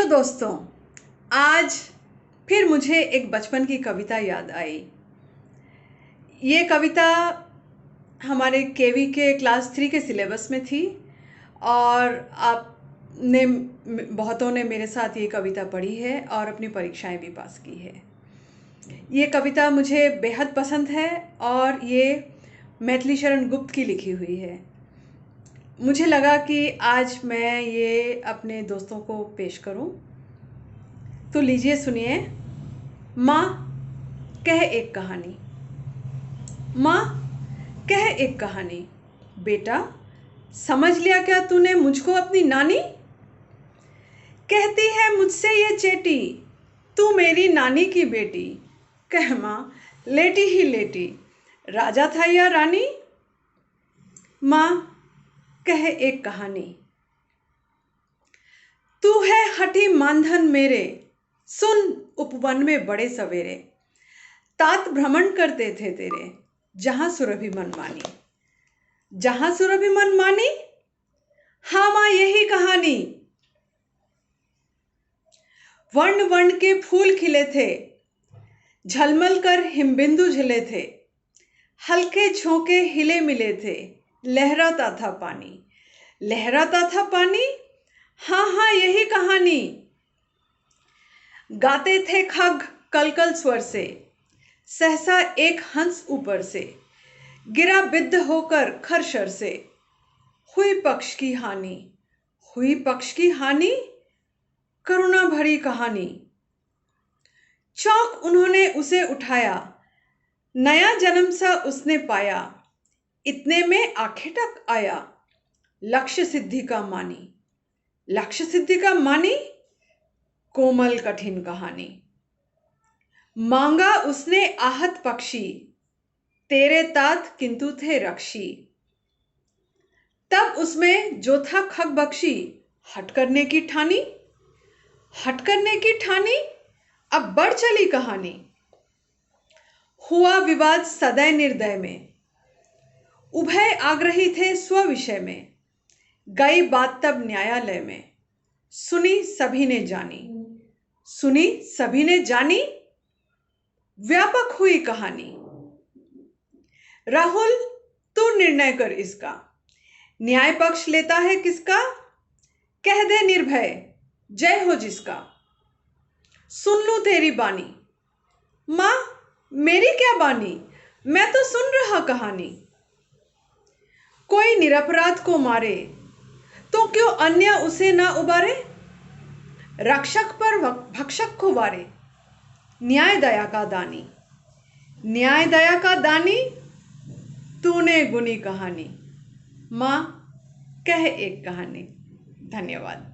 दोस्तों, आज फिर मुझे एक बचपन की कविता याद आई। ये कविता हमारे केवी के क्लास 3 के सिलेबस में थी और आपने बहुतों ने मेरे साथ ये कविता पढ़ी है और अपनी परीक्षाएं भी पास की है। ये कविता मुझे बेहद पसंद है और ये मैथिली शरण गुप्त की लिखी हुई है। मुझे लगा कि आज मैं ये अपने दोस्तों को पेश करूं। तो लीजिए सुनिए। माँ कह एक कहानी। माँ कह एक कहानी। बेटा समझ लिया क्या तूने मुझको अपनी नानी? कहती है मुझसे ये चेटी, तू मेरी नानी की बेटी। कह माँ लेटी ही लेटी, राजा था या रानी? माँ कह एक कहानी। तू है हठी मानधन मेरे, सुन उपवन में बड़े सवेरे। तात भ्रमण करते थे तेरे, जहां सुरभि मन मानी। जहां सुरभि मन मानी, हाँ माँ यही कहानी। वर्ण वर्ण के फूल खिले थे, झलमल कर हिमबिंदु झिले थे। हल्के झोंके हिले मिले थे, लहराता था पानी। लहराता था पानी, हाँ हाँ यही कहानी। गाते थे खग कलकल स्वर से, सहसा एक हंस ऊपर से। गिरा बिद्ध होकर खरशर से, हुई पक्ष की हानि। हुई पक्ष की हानि, करुणा भरी कहानी। चौंक उन्होंने उसे उठाया, नया जन्म सा उसने पाया। इतने में आखेटक आया, लक्ष्य सिद्धि का मानी। लक्ष्य सिद्धि का मानी, कोमल कठिन कहानी। मांगा उसने आहत पक्षी, तेरे तात किंतु थे रक्षी। तब उसमें जो था खग बख्शी, हट करने की ठानी। हट करने की ठानी, अब बढ़ चली कहानी। हुआ विवाद सदै निर्दय में, उभय आग्रही थे स्व विषय में। गई बात तब न्यायालय में, सुनी सभी ने जानी। सुनी सभी ने जानी, व्यापक हुई कहानी। राहुल तू निर्णय कर इसका, न्याय पक्ष लेता है किसका? कह दे निर्भय जय हो जिसका। सुन लूं तेरी बानी। माँ मेरी क्या बानी, मैं तो सुन रहा कहानी। कोई निरपराध को मारे, तो क्यों अन्य उसे ना उबारे? रक्षक पर भक्षक को वारे, न्याय दया का दानी। न्याय दया का दानी, तूने गुनी कहानी। माँ कह एक कहानी। धन्यवाद।